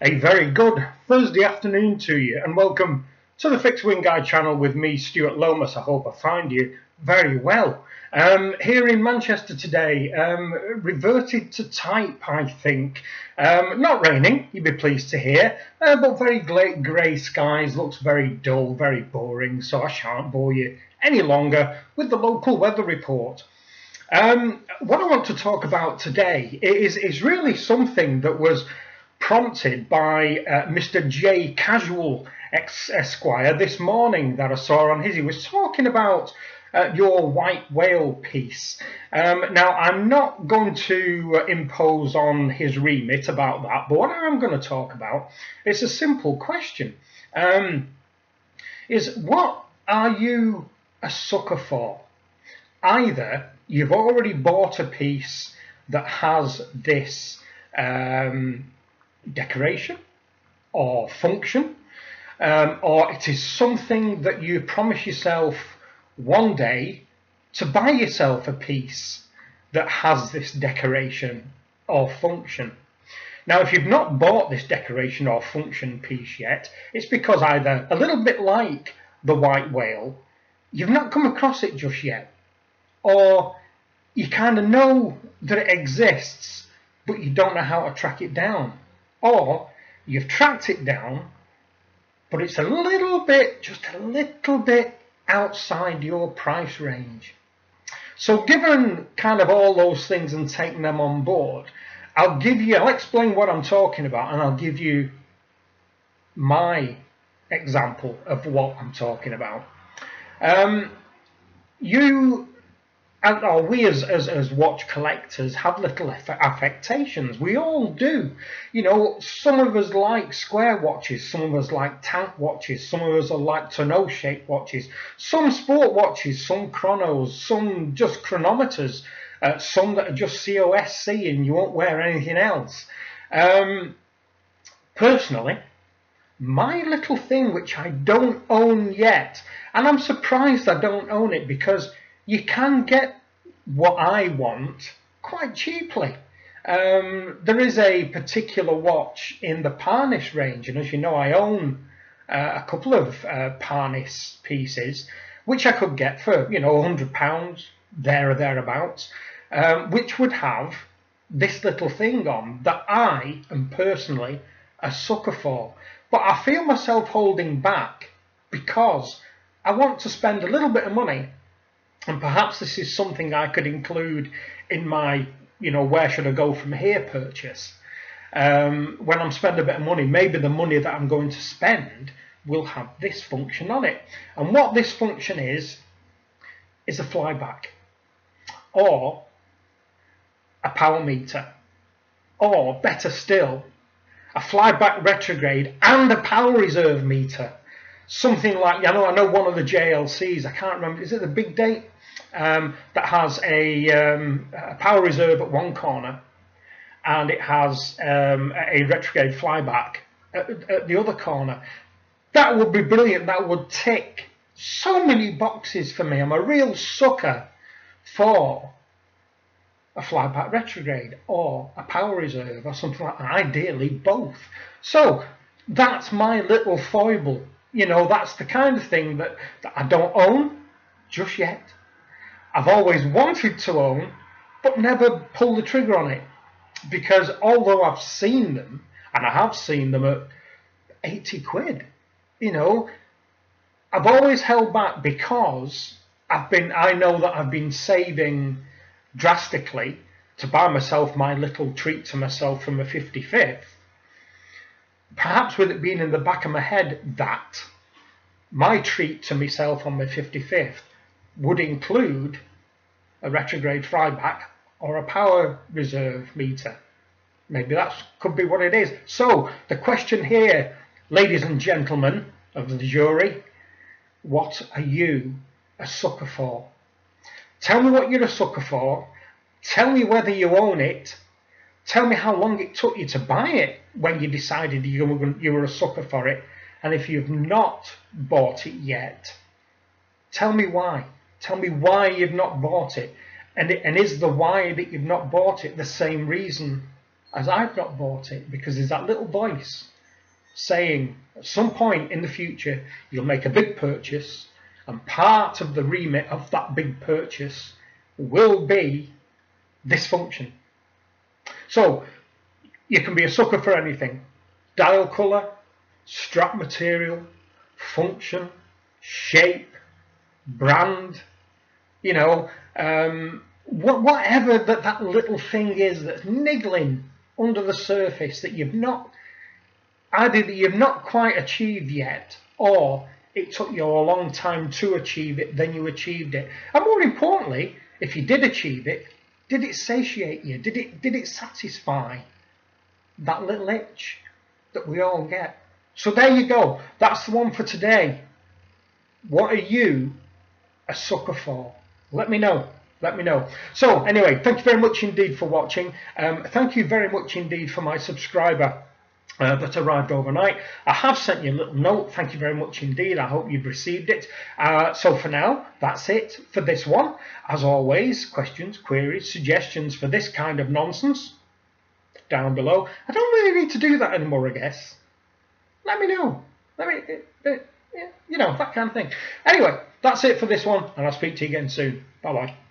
A very good Thursday afternoon to you, and welcome to the Fixed Wing Guide channel with me, Stuart Lomas. I hope I find you very well. Here in Manchester today, reverted to type, I think. Not raining, you'd be pleased to hear, but very grey skies, looks very dull, very boring, so I shan't bore you any longer with the local weather report. What I want to talk about today is really something that was prompted by Mr. J. Casual Esquire this morning that I saw on his. He was talking about your white whale piece. Now, I'm not going to impose on his remit about that, but what I am going to talk about is a simple question. Is what are you a sucker for? Either you've already bought a piece that has this decoration or function, or it is something that you promise yourself one day to buy yourself a piece that has this decoration or function. Now, if you've not bought this decoration or function piece yet, it's because either a little bit like the white whale, you've not come across it just yet, or you kind of know that it exists, but you don't know how to track it down. Or you've tracked it down, but it's a little bit, just a little bit outside your price range. So given kind of all those things and taking them on board, I'll explain what I'm talking about, and I'll give you my example of what I'm talking about. We as watch collectors have little affectations. We all do. You know, some of us like square watches, some of us like tank watches, some of us are like tonneau shaped watches, some sport watches, some chronos, some just chronometers, some that are just COSC and you won't wear anything else. Personally, my little thing which I don't own yet, and I'm surprised I don't own it because you can get what I want quite cheaply. There is a particular watch in the Parnis range, and as you know, I own a couple of Parnis pieces, which I could get for, £100, there or thereabouts, which would have this little thing on that I am personally a sucker for. But I feel myself holding back because I want to spend a little bit of money. And perhaps this is something I could include in my, where should I go from here purchase. When I'm spending a bit of money, maybe the money that I'm going to spend will have this function on it. And what this function is a flyback, or a power meter, or better still, a flyback retrograde and a power reserve meter. Something like, I know one of the JLCs, I can't remember, is it the Big Date? That has a power reserve at one corner, and it has a retrograde flyback at the other corner. That would be brilliant. That would tick so many boxes for me. I'm a real sucker for a flyback retrograde or a power reserve or something like that, ideally both. So that's my little foible. That's the kind of thing that I don't own just yet. I've always wanted to own, but never pulled the trigger on it. Because although I've seen them, and I have seen them at 80 quid, I've always held back because I know that I've been saving drastically to buy myself my little treat to myself for my 55th. Perhaps with it being in the back of my head that my treat to myself on my 55th would include a retrograde flyback or a power reserve meter. Maybe that could be what it is. So the question here, ladies and gentlemen of the jury, what are you a sucker for? Tell me what you're a sucker for. Tell me whether you own it. Tell me how long it took you to buy it when you decided you were a sucker for it. And if you've not bought it yet, tell me why. Tell me why you've not bought it. And is the why that you've not bought it the same reason as I've not bought it, because there's that little voice saying at some point in the future you'll make a big purchase, and part of the remit of that big purchase will be this function. So you can be a sucker for anything: dial colour, strap material, function, shape, brand, you know, whatever that little thing is that's niggling under the surface that you've not quite achieved yet, or it took you a long time to achieve it, then you achieved it. And more importantly, if you did achieve it, did it satiate you? Did it satisfy that little itch that we all get? So there you go. That's the one for today. What are you a sucker for? Let me know. Let me know. So anyway, thank you very much indeed for watching. Thank you very much indeed for my subscriber that arrived overnight. I have sent you a little note. Thank you very much indeed. I hope you've received it. So for now, that's it for this one. As always, questions, queries, suggestions for this kind of nonsense, down below. I don't really need to do that anymore, I guess. Let me know. Let me, you know, that kind of thing. Anyway, that's it for this one, and I'll speak to you again soon. Bye-bye.